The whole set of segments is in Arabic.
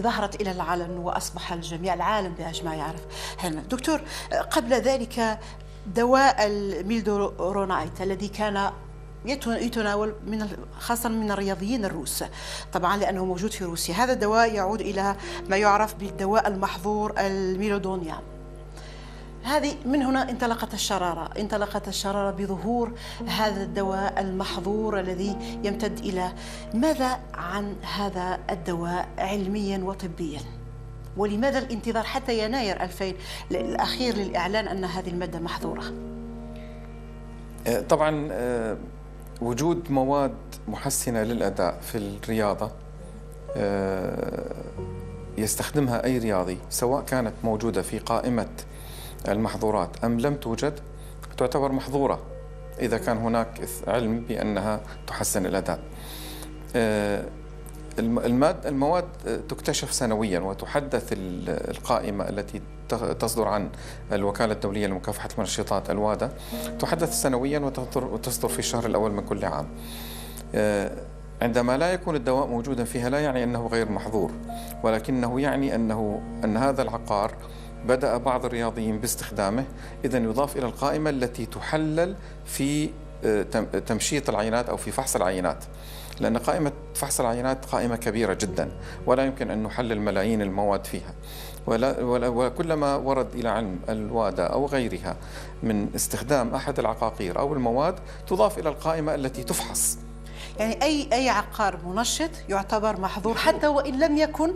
ظهرت إلى العلن وأصبح الجميع العالم بأجمع يعرف. دكتور، قبل ذلك دواء الميلدورونايت الذي كان يتناول خاصة من الرياضيين الروس، طبعا لأنه موجود في روسيا، هذا الدواء يعود إلى ما يعرف بالدواء المحظور الميلودونيا. هذه من هنا انطلقت الشرارة بظهور هذا الدواء المحظور الذي يمتد إلى ماذا عن هذا الدواء علميا وطبيا؟ ولماذا الانتظار حتى يناير 2000 الأخير للإعلان أن هذه المادة محظورة؟ طبعا وجود مواد محسنة للأداء في الرياضة يستخدمها أي رياضي، سواء كانت موجودة في قائمة المحظورات أم لم توجد، تعتبر محظورة إذا كان هناك علم بأنها تحسن الأداء. المواد تكتشف سنويا، وتحدث القائمة التي تصدر عن الوكالة الدولية لمكافحة المنشطات الوادة، تحدث سنويا وتصدر في الشهر الأول من كل عام. عندما لا يكون الدواء موجودا فيها لا يعني أنه غير محظور، ولكنه يعني أن هذا العقار بدأ بعض الرياضيين باستخدامه، إذن يضاف إلى القائمة التي تحلل في تمشيط العينات أو في فحص العينات، لأن قائمة فحص العينات قائمة كبيرة جدا ولا يمكن أن نحلل ملايين المواد فيها، وكلما ورد إلى علم الوادة أو غيرها من استخدام أحد العقاقير أو المواد تضاف إلى القائمة التي تفحص. يعني أي عقار منشط يعتبر محظور حتى وإن لم يكن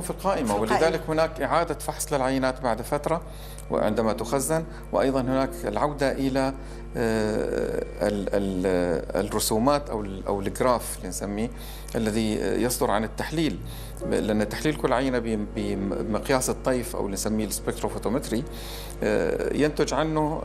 في القائمة. ولذلك هناك إعادة فحص للعينات بعد فترة وعندما تخزن، وأيضا هناك العودة إلى الرسومات أو الجراف اللي نسميه الذي يصدر عن التحليل، لأن تحليل كل عينة بمقياس الطيف أو اللي نسميه السبكتروفوتومتري ينتج عنه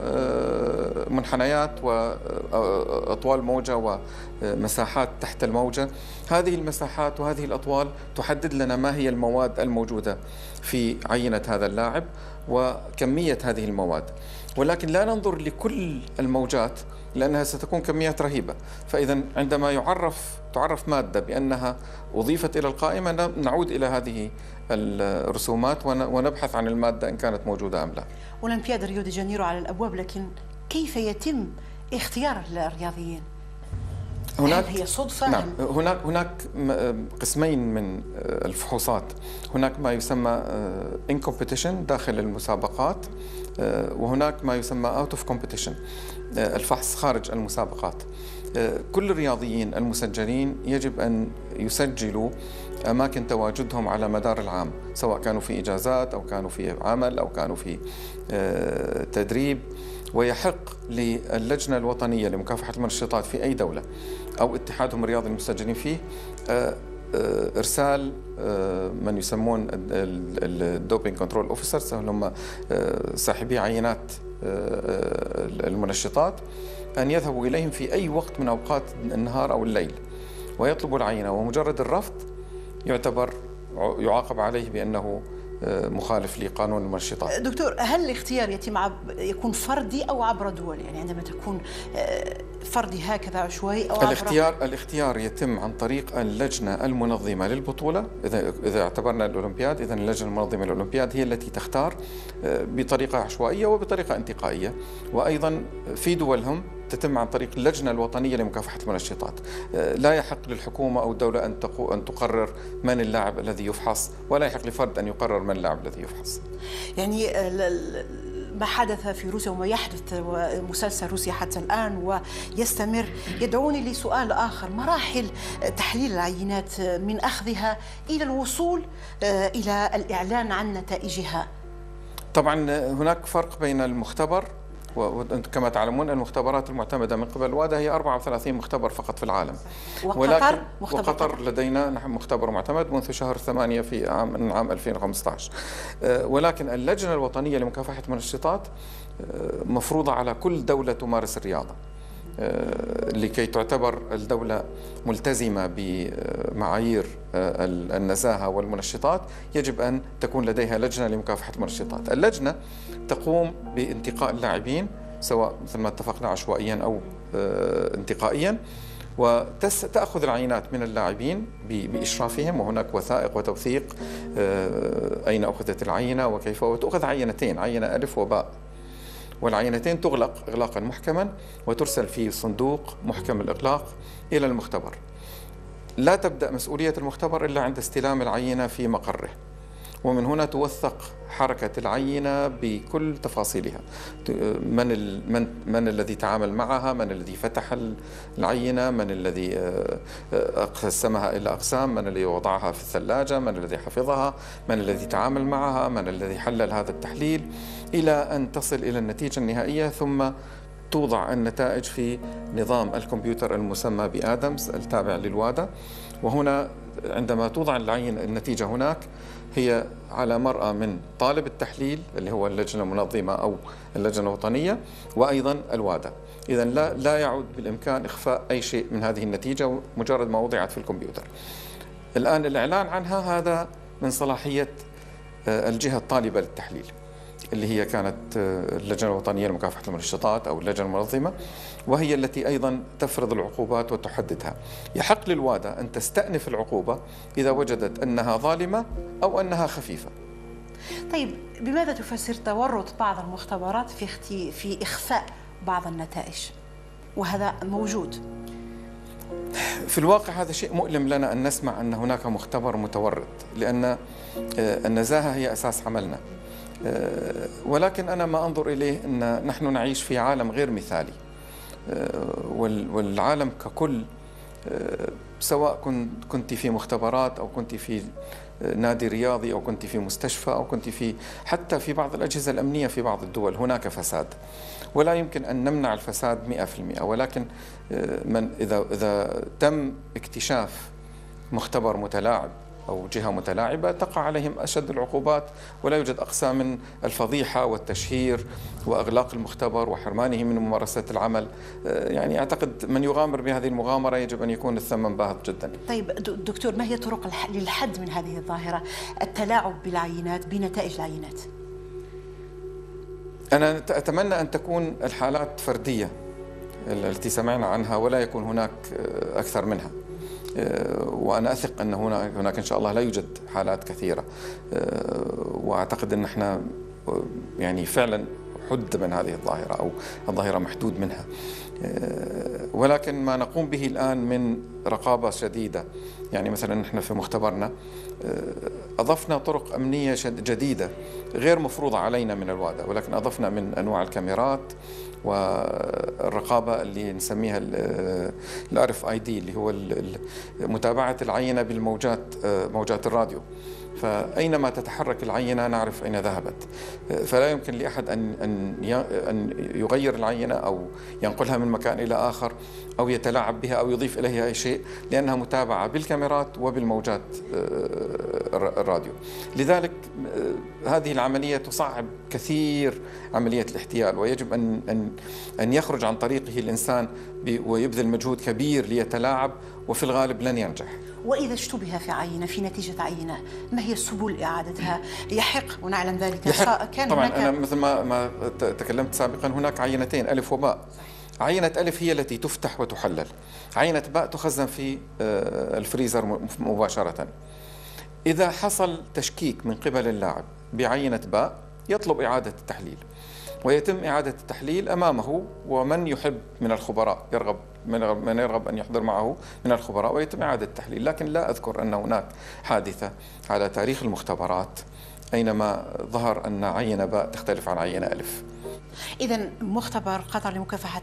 منحنيات وأطوال موجة ومساحات تحت الموجة. هذه المساحات وهذه الأطوال تحدد لنا ما هي المواد الموجودة في عينة هذا اللاعب وكمية هذه المواد، ولكن لا ننظر لكل الموجات لأنها ستكون كميات رهيبة. فإذا عندما تعرف مادة بأنها أضيفت إلى القائمة، نعود إلى هذه الرسومات ونبحث عن المادة إن كانت موجودة أم لا. أولمبياد ريو دي جانيرو على الأبواب، لكن كيف يتم اختيار الرياضيين؟ هل هي صدفة؟ نعم، هناك قسمين من الفحوصات. هناك ما يسمى in competition داخل المسابقات، وهناك ما يسمى out of competition الفحص خارج المسابقات. كل الرياضيين المسجلين يجب أن يسجلوا أماكن تواجدهم على مدار العام، سواء كانوا في إجازات أو كانوا في عمل أو كانوا في تدريب. ويحق للجنة الوطنية لمكافحة المنشطات في أي دولة أو اتحادهم الرياضي المسجلين فيه إرسال من يسمون الدوبينج كنترول أوفيسرز، هم صاحبي عينات المنشطات، أن يذهبوا إليهم في أي وقت من أوقات النهار أو الليل ويطلبوا العينة، ومجرد الرفض يعاقب عليه بأنه مخالف لقانون المنشطات. دكتور، هل الاختيار يكون فردي أو عبر دول؟ يعني عندما تكون فردي هكذا عشوائي أو الاختيار يتم عن طريق اللجنة المنظمة للبطولة. إذا اعتبرنا الأولمبياد، إذن اللجنة المنظمة للأولمبياد هي التي تختار بطريقة عشوائية وبطريقة انتقائية، وأيضا في دولهم تتم عن طريق اللجنة الوطنية لمكافحة المنشطات. لا يحق للحكومة أو الدولة أن تقرر من اللاعب الذي يفحص، ولا يحق لفرد أن يقرر من اللاعب الذي يفحص. يعني ما حدث في روسيا وما يحدث مسلسل روسيا حتى الآن ويستمر يدعوني لسؤال آخر: مراحل تحليل العينات من أخذها إلى الوصول إلى الإعلان عن نتائجها. طبعا هناك فرق بين المختبر، وكما تعلمون المختبرات المعتمدة من قبل الوادة هي 34 مختبر فقط في العالم. وقطر لدينا نحن مختبر معتمد منذ شهر 8 في عام 2015. ولكن اللجنة الوطنية لمكافحة المنشطات مفروضة على كل دولة تمارس الرياضة، لكي تعتبر الدولة ملتزمة بمعايير النزاهة والمنشطات يجب أن تكون لديها لجنة لمكافحة المنشطات. اللجنة تقوم بانتقاء اللاعبين، سواء مثل ما اتفقنا عشوائيا أو انتقائيا، وتأخذ العينات من اللاعبين بإشرافهم، وهناك وثائق وتوثيق أين أخذت العينة وكيف، وتأخذ عينتين، عينة ألف وباء، والعينتين تغلق إغلاقا محكما وترسل في صندوق محكم الإغلاق إلى المختبر. لا تبدأ مسؤولية المختبر إلا عند استلام العينة في مقره، ومن هنا توثق حركة العينة بكل تفاصيلها، من الذي تعامل معها، من الذي فتح العينة، من الذي قسمها إلى أقسام، من الذي وضعها في الثلاجة، من الذي حفظها، من الذي تعامل معها، من الذي حلل هذا التحليل، إلى أن تصل إلى النتيجة النهائية، ثم توضع النتائج في نظام الكمبيوتر المسمى بآدمز التابع للوادة. وهنا عندما توضع النتيجة هناك، هي على مرأى من طالب التحليل اللي هو اللجنة المنظمة أو اللجنة الوطنية، وأيضا الوادة. إذن لا يعود بالإمكان إخفاء أي شيء من هذه النتيجة مجرد ما وضعت في الكمبيوتر. الآن الإعلان عنها هذا من صلاحية الجهة الطالبة للتحليل، اللي هي كانت اللجنة الوطنية لمكافحة المنشطات أو اللجنة المنظمة، وهي التي أيضا تفرض العقوبات وتحددها. يحق للوادة أن تستأنف العقوبة إذا وجدت أنها ظالمة أو أنها خفيفة. طيب، بماذا تفسر تورط بعض المختبرات في إخفاء بعض النتائج، وهذا موجود؟ في الواقع هذا شيء مؤلم لنا أن نسمع أن هناك مختبر متورط، لأن النزاهة هي أساس عملنا. ولكن أنا ما أنظر إليه أن نحن نعيش في عالم غير مثالي، والعالم ككل، سواء كنت في مختبرات أو كنت في نادي رياضي أو كنت في مستشفى أو كنت حتى في بعض الأجهزة الأمنية في بعض الدول، هناك فساد، ولا يمكن أن نمنع الفساد 100%. ولكن إذا تم اكتشاف مختبر متلاعب أو جهة متلاعبة، تقع عليهم أشد العقوبات، ولا يوجد أقسى من الفضيحة والتشهير وإغلاق المختبر وحرمانه من ممارسة العمل. يعني أعتقد من يغامر بهذه المغامرة يجب أن يكون الثمن باهظ جدا. طيب دكتور، ما هي طرق للحد من هذه الظاهرة، التلاعب بالعينات، بنتائج العينات؟ أنا أتمنى أن تكون الحالات فردية التي سمعنا عنها، ولا يكون هناك أكثر منها، وأنا أثق أن هناك إن شاء الله لا يوجد حالات كثيرة، وأعتقد أن احنا يعني فعلا حد من هذه الظاهرة، أو الظاهرة محدود منها. ولكن ما نقوم به الآن من رقابة شديدة، يعني مثلا نحن في مختبرنا أضفنا طرق أمنية جديدة غير مفروضة علينا من الوادة، ولكن أضفنا من أنواع الكاميرات والرقابة اللي نسميها RFID، اللي هو متابعة العينة موجات الراديو، فأينما تتحرك العينة نعرف أين ذهبت. فلا يمكن لأحد أن يغير العينة أو ينقلها من مكان إلى آخر أو يتلاعب بها أو يضيف إليها أي شيء، لأنها متابعة بالكاميرات وبالموجات الراديو. لذلك هذه العملية تصعب كثير عملية الاحتيال، ويجب أن يخرج عن طريقه الإنسان ويبذل مجهود كبير ليتلاعب، وفي الغالب لن ينجح. وإذا اشتبه في عينة، في نتيجة عينة، ما هي سبل إعادتها؟ يحق، ونعلم ذلك. كان طبعا أنا مثل ما تكلمت سابقا، هناك عينتين ألف وباء. عينة ألف هي التي تفتح وتحلل، عينة باء تخزن في الفريزر مباشرة. إذا حصل تشكيك من قبل اللاعب بعينة باء، يطلب إعادة التحليل، ويتم إعادة التحليل أمامه ومن يحب من الخبراء، من يرغب أن يحضر معه من الخبراء، ويتم إعادة التحليل. لكن لا أذكر أن هناك حادثة على تاريخ المختبرات أينما ظهر أن عينة باء تختلف عن عينة ألف. إذن مختبر قطر لمكافحة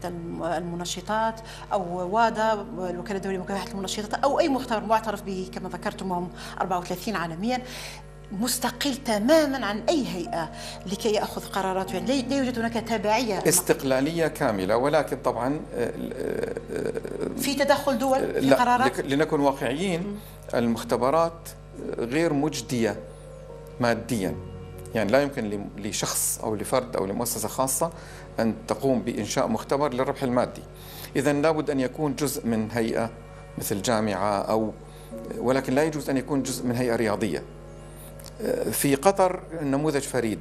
المنشطات أو وادة الوكالة الدولية لمكافحة المنشطات أو أي مختبر معترف به كما ذكرتم، وهم 34 عالميا، مستقل تماما عن أي هيئة لكي يأخذ قراراته، يعني لا يوجد هناك تبعية، استقلالية كاملة. ولكن طبعا في تدخل دول في قرارات. لنكن واقعيين، المختبرات غير مجدية ماديا، يعني لا يمكن لشخص أو لفرد أو لمؤسسة خاصة أن تقوم بإنشاء مختبر للربح المادي. إذن لابد أن يكون جزء من هيئة مثل جامعة ولكن لا يجوز أن يكون جزء من هيئة رياضية. في قطر نموذج فريد،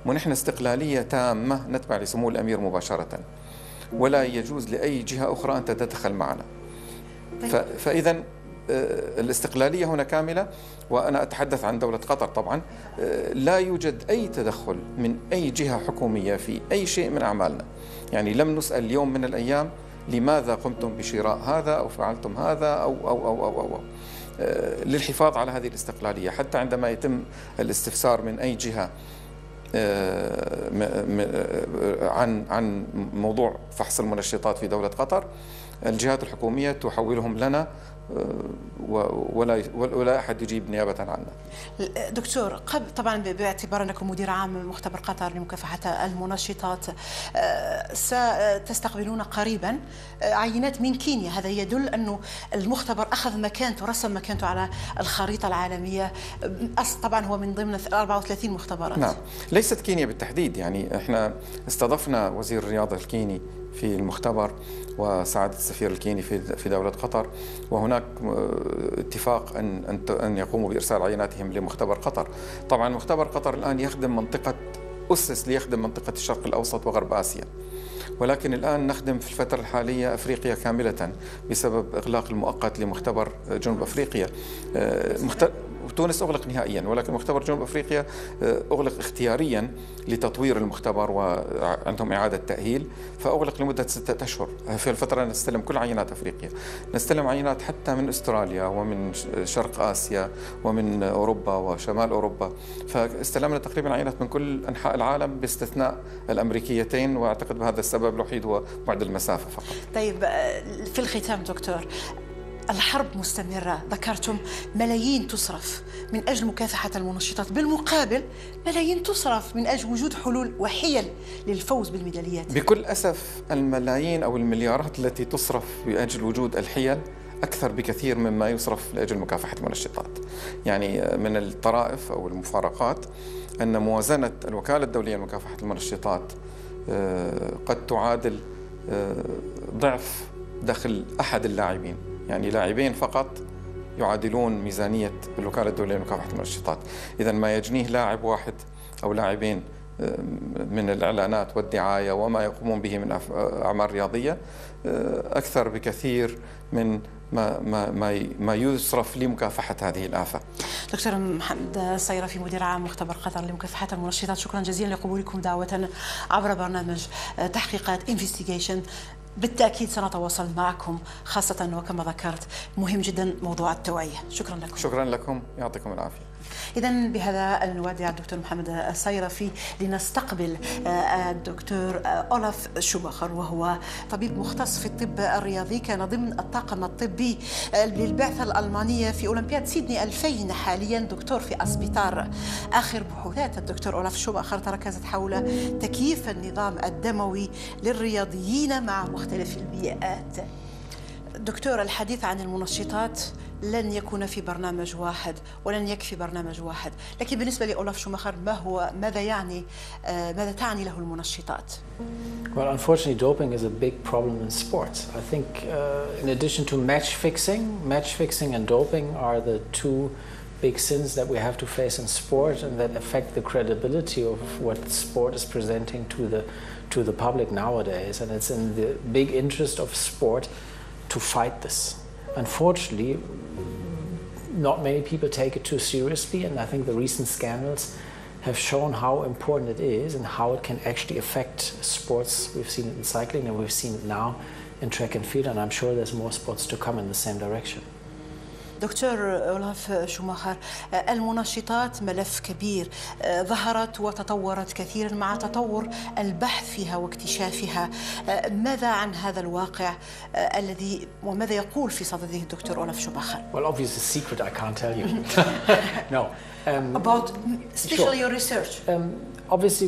ونحن استقلالية تامة نتبع لسمو الأمير مباشرة، ولا يجوز لأي جهة أخرى أن تتدخل معنا. فإذا الاستقلالية هنا كاملة، وأنا أتحدث عن دولة قطر طبعا. لا يوجد أي تدخل من أي جهة حكومية في أي شيء من أعمالنا. يعني لم نسأل اليوم من الأيام لماذا قمتم بشراء هذا أو فعلتم هذا أو للحفاظ على هذه الاستقلالية. حتى عندما يتم الاستفسار من أي جهة عن موضوع فحص المنشطات في دولة قطر، الجهات الحكومية تحولهم لنا ولا أحد يجيب نيابة عنا. دكتور، قبل طبعا باعتبار أنكم مدير عام مختبر قطر لمكافحة المنشطات، ستستقبلون قريبا عينات من كينيا. هذا يدل أنه المختبر أخذ مكانته، رسم مكانته على الخريطة العالمية. طبعا هو من ضمن 34 مختبرات. نعم، ليست كينيا بالتحديد. يعني احنا استضفنا وزير الرياضة الكيني في المختبر وسعادة السفير الكيني في دولة قطر، وهناك اتفاق أن يقوموا بإرسال عيناتهم لمختبر قطر. طبعا مختبر قطر الآن أسس ليخدم منطقة الشرق الأوسط وغرب آسيا، ولكن الآن نخدم في الفترة الحالية أفريقيا كاملة بسبب إغلاق المؤقت لمختبر جنوب أفريقيا. تونس أغلق نهائيا، ولكن مختبر جنوب أفريقيا أغلق اختياريا لتطوير المختبر وعندهم إعادة تأهيل، فأغلق لمدة 6 أشهر. في الفترة نستلم كل عينات أفريقيا، نستلم عينات حتى من أستراليا ومن شرق آسيا ومن أوروبا وشمال أوروبا. فاستلمنا تقريبا عينات من كل أنحاء العالم باستثناء الأمريكيتين، وأعتقد بهذا السبب الوحيد هو بعد المسافة فقط. طيب، في الختام دكتور، الحرب مستمرة، ذكرتم ملايين تصرف من أجل مكافحة المنشطات، بالمقابل ملايين تصرف من أجل وجود حلول وحيل للفوز بالميداليات. بكل أسف الملايين أو المليارات التي تصرف بأجل وجود الحيل أكثر بكثير مما يصرف لأجل مكافحة المنشطات. يعني من الطرائف أو المفارقات أن موازنة الوكالة الدولية لمكافحة المنشطات قد تعادل ضعف دخل أحد اللاعبين. يعني لاعبين فقط يعادلون ميزانية الوكالة الدولية لمكافحة المنشطات. إذا ما يجنيه لاعب واحد أو لاعبين من الإعلانات والدعاية وما يقومون به من أعمال رياضية أكثر بكثير من ما يصرف لمكافحة هذه الآفة. دكتور محمد الصيرفي، مدير عام مختبر قطر لمكافحة المنشطات، شكرا جزيلا لقبولكم دعوتنا عبر برنامج تحقيقات انفستيجيشن. بالتأكيد سنتواصل معكم، خاصة وكما ذكرت مهم جدا موضوع التوعية. شكرا لكم. شكرا لكم، يعطيكم العافية. إذن بهذا نودع الدكتور محمد الصيرفي لنستقبل الدكتور أولاف شوماخر، وهو طبيب مختص في الطب الرياضي، كان ضمن الطاقم الطبي للبعثة الألمانية في أولمبياد سيدني 2000، حاليا دكتور في أسبيطار. آخر بحوثات الدكتور أولاف شوماخر تركزت حول تكييف النظام الدموي للرياضيين مع مختلف البيئات. دكتور، الحديث عن المنشطات لن يكون في برنامج واحد ولن يكفي برنامج واحد، لكن بالنسبة لأولاف شوماخر ماذا تعني له المنشطات؟ Well, unfortunately, doping is a big problem in sports. I think in addition to match fixing and doping are the two big sins that we have to face in sport and that affect the credibility of what sport is presenting to the public nowadays. And it's in the big interest of sport to fight this. Unfortunately, not many people take it too seriously, and I think the recent scandals have shown how important it is and how it can actually affect sports. We've seen it in cycling and we've seen it now in track and field, and I'm sure there's more sports to come in the same direction. دكتور أولاف شوماخر، المنشطات ملف كبير، ظهرت وتطورت كثيرا مع تطور البحث فيها واكتشافها. ماذا عن هذا الواقع الذي وماذا يقول في صدده الدكتور أولاف شوماخر؟ Well, obviously a secret I can't tell you. No. About especially sure. your research. Obviously,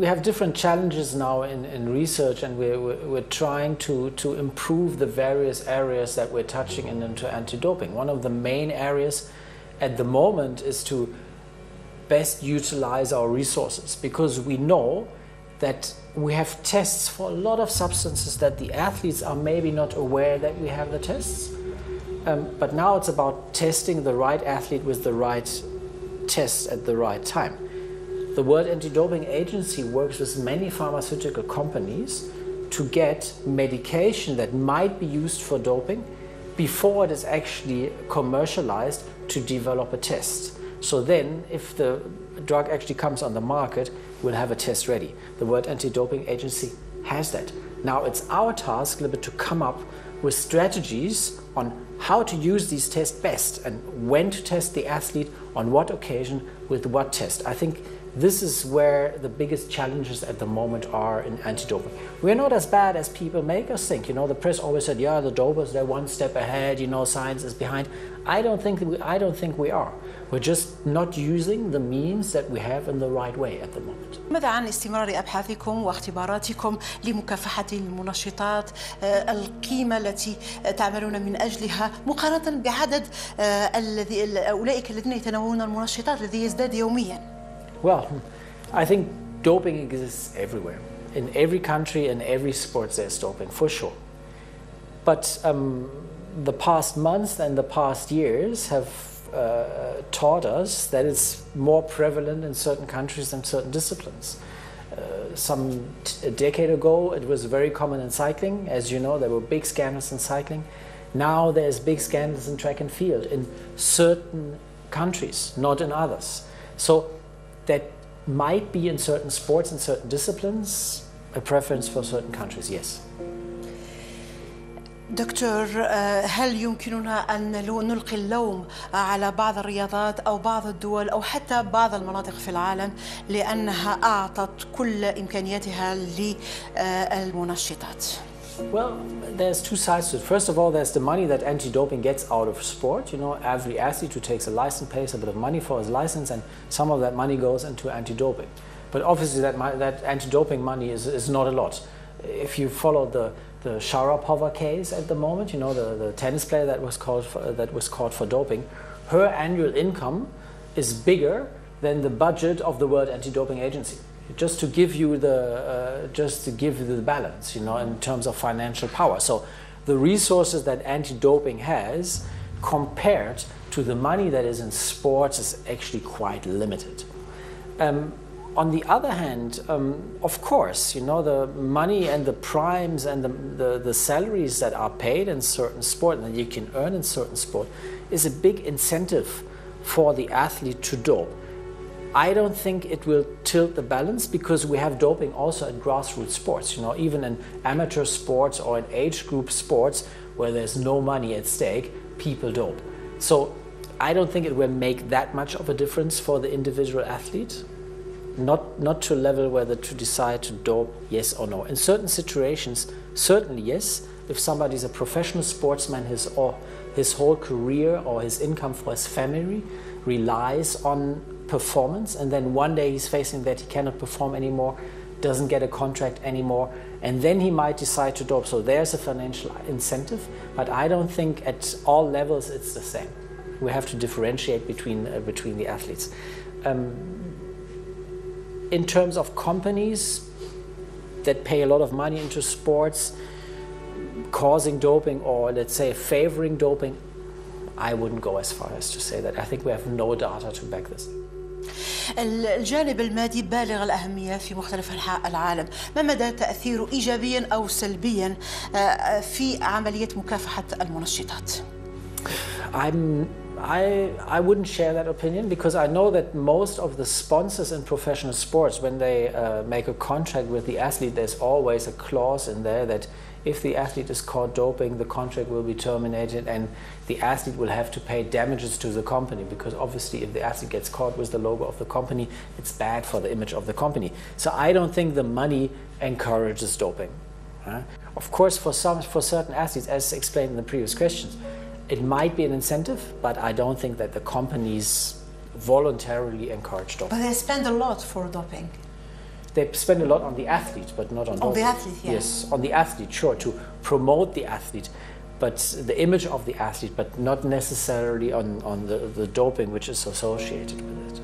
we have different challenges now in research, and we're trying to improve the various areas that we're touching into anti-doping. One of the main areas at the moment is to best utilize our resources, because we know that we have tests for a lot of substances that the athletes are maybe not aware that we have the tests. But now it's about testing the right athlete with the right test at the right time. The World Anti-Doping Agency works with many pharmaceutical companies to get medication that might be used for doping before it is actually commercialized to develop a test. So then, if the drug actually comes on the market, we'll have a test ready. The World Anti-Doping Agency has that. Now it's our task a little bit to come up with strategies on how to use these tests best and when to test the athlete, on what occasion, with what test. I think this is where the biggest challenges at the moment are in anti-doping. We're not as bad as people make us think. You know, the press always said, yeah, the dopers, they're one step ahead, you know, science is behind. I don't think we are. We're just not using the means that we have in the right way at the moment. ماذا عن استمرار أبحاثكم واختباراتكم لمكافحة المنشطات، القيمة التي تعملون من أجلها مقارنة بعدد أولئك الذين يتناولون المنشطات الذي يزداد يومياً؟ Well, I think doping exists everywhere. In every country, in every sport, there's doping, for sure. But the past months and the past years have taught us that it's more prevalent in certain countries and certain disciplines. A decade ago, it was very common in cycling. As you know, there were big scandals in cycling. Now there's big scandals in track and field in certain countries, not in others. So that might be in certain sports and certain disciplines a preference for certain countries, yes. دكتور، هل يمكننا أن نلقي اللوم على بعض الرياضات أو بعض الدول أو حتى بعض المناطق في العالم لأنها أعطت كل إمكانياتها للمنشطات؟ Well, there's two sides to it. First of all, there's the money that anti-doping gets out of sport. You know, every athlete who takes a license pays a bit of money for his license, and some of that money goes into anti-doping. But obviously that anti-doping money is not a lot. If you follow the Sharapova case at the moment, you know, the tennis player that was caught for doping, her annual income is bigger than the budget of the World Anti-Doping Agency. Just to give you the balance, you know, in terms of financial power. So the resources that anti-doping has compared to the money that is in sports is actually quite limited. On the other hand, of course, you know, the money and the primes and the salaries that are paid in certain sport and that you can earn in certain sport is a big incentive for the athlete to dope. I don't think it will tilt the balance because we have doping also in grassroots sports, you know, even in amateur sports or in age group sports where there's no money at stake, people dope. So I don't think it will make that much of a difference for the individual athlete. Not to a level where to decide to dope, yes or no. In certain situations, certainly yes. If somebody is a professional sportsman, his whole career or his income for his family relies on performance, and then one day he's facing that he cannot perform anymore, doesn't get a contract anymore, and then he might decide to dope. So there's a financial incentive, but I don't think at all levels it's the same. We have to differentiate between the athletes. In terms of companies that pay a lot of money into sports, causing doping or let's say favoring doping, I wouldn't go as far as to say that. I think we have no data to back this. الجانب المادي بالغ الأهمية في مختلف أنحاء العالم، ما مدى تأثيره إيجابيا أو سلبيا في عملية مكافحة المنشطات؟ I wouldn't share that opinion because I know that most of the sponsors in professional sports, when they make a contract with the athlete, there's always a clause in there that if the athlete is caught doping, the contract will be terminated and the athlete will have to pay damages to the company, because obviously if the athlete gets caught with the logo of the company, it's bad for the image of the company. So I don't think the money encourages doping. Of course, for certain athletes, as explained in the previous questions, it might be an incentive, but I don't think that the companies voluntarily encourage doping. But they spend a lot for doping. They spend a lot on the athlete, but not on doping. On the athlete, yeah. Yes, on the athlete, sure, to promote the athlete, but the image of the athlete, but not necessarily on the doping which is associated with it.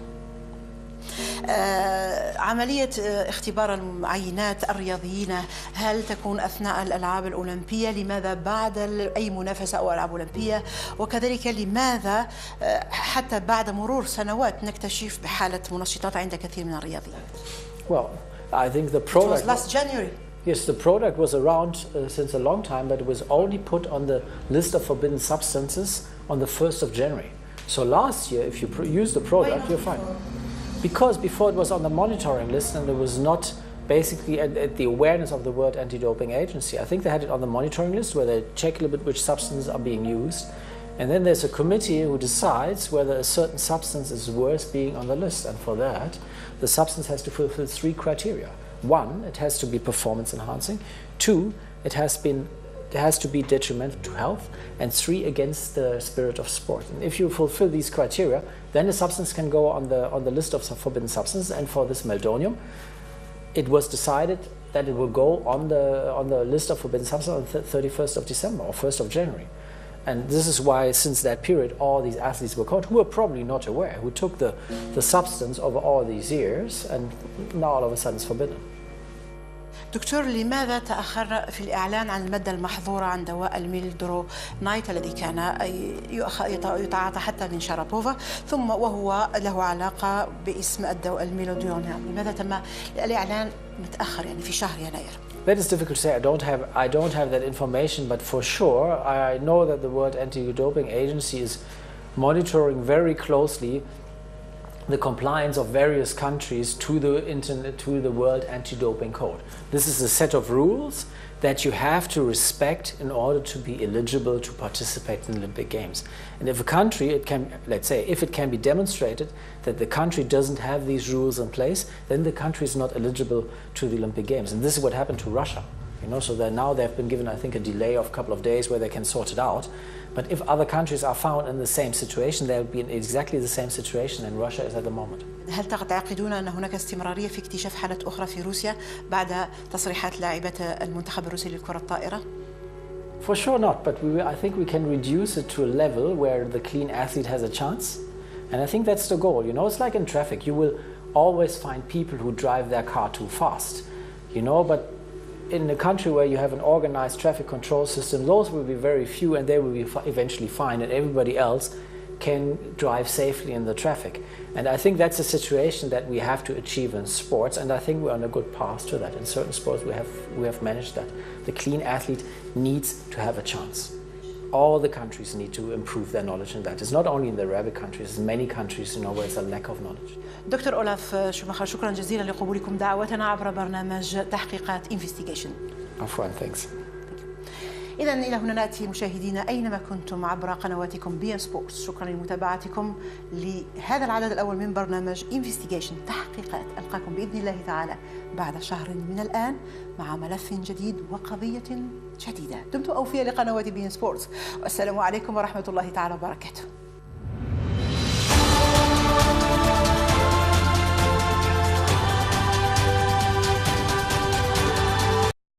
عملية اختبار المعينات الرياضيين هل تكون أثناء الألعاب الأولمبية؟ لماذا بعد أي منافسة أو ألعاب أولمبية؟ وكذلك لماذا حتى بعد مرور سنوات نكتشف بحالة منشطات عند كثير من الرياضيين؟ Well, I think the product... It was last January. Yes, the product was around since a long time, but it was only put on the list of forbidden substances on the 1st of January. So last year, if you use the product, you're fine. Because before it was on the monitoring list and it was not basically at the awareness of the World Anti-Doping Agency. I think they had it on the monitoring list where they check a little bit which substances are being used. And then there's a committee who decides whether a certain substance is worth being on the list. And for that, the substance has to fulfill 3 criteria. 1, it has to be performance enhancing. 2, it has to be detrimental to health. And 3, against the spirit of sport. And if you fulfill these criteria, then the substance can go on the list of forbidden substances. And for this meldonium, it was decided that it will go on the list of forbidden substances on the 31st of December or 1st of January. And this is why, since that period, all these athletes were caught, who were probably not aware, who took the substance over all these years, and now all of a sudden it's forbidden. دكتور، لماذا تأخر في الإعلان عن المادة المحظورة عن دواء الميلدرونايت الذي كان يتعاطى حتى من شارابوفا، ثم وهو له علاقة باسم الدواء الميلودونيوم؟ لماذا تم الإعلان متأخر يعني في شهر يناير؟ That is difficult to say. I don't have that information, but for sure I know that the World Anti-Doping Agency is monitoring very closely the compliance of various countries to the World Anti-Doping Code. This is a set of rules that you have to respect in order to be eligible to participate in the Olympic Games. And if a country, let's say, if it can be demonstrated that the country doesn't have these rules in place, then the country is not eligible to the Olympic Games. And this is what happened to Russia. So that now they've been given, I think, a delay of a couple of days where they can sort it out. But if other countries are found in the same situation, they'll be in exactly the same situation and Russia is at the moment. هل تعتقدون أن هناك استمرارية في اكتشاف حالة أخرى في روسيا بعد تصريحات لاعبة المنتخب الروسي للكرة الطائرة؟ For sure not, but I think we can reduce it to a level where the clean athlete has a chance. And I think that's the goal. It's like in traffic. You will always find people who drive their car too fast. But in a country where you have an organized traffic control system, those will be very few and they will be eventually fine, and everybody else can drive safely in the traffic. And I think that's a situation that we have to achieve in sports, and I think we're on a good path to that. In certain sports we have managed that. The clean athlete needs to have a chance. All the countries need to improve their knowledge in that. It's not only in the Arabic countries, it's many countries where there's a lack of knowledge. دكتور أولاف شوماخر، شكرا جزيلا لقبولكم دعوتنا عبر برنامج تحقيقات Investigation. عفوا، thanks. إذا إلى هنا نأتي مشاهدينا أينما كنتم عبر قنواتكم بي إن سبورتس. شكرا لمتابعتكم لهذا العدد الأول من برنامج Investigation تحقيقات. ألقاكم بإذن الله تعالى بعد شهر من الآن مع ملف جديد وقضية جديدة. دمتم أوفياء لقنوات بي إن سبورتس، والسلام عليكم ورحمة الله تعالى وبركاته.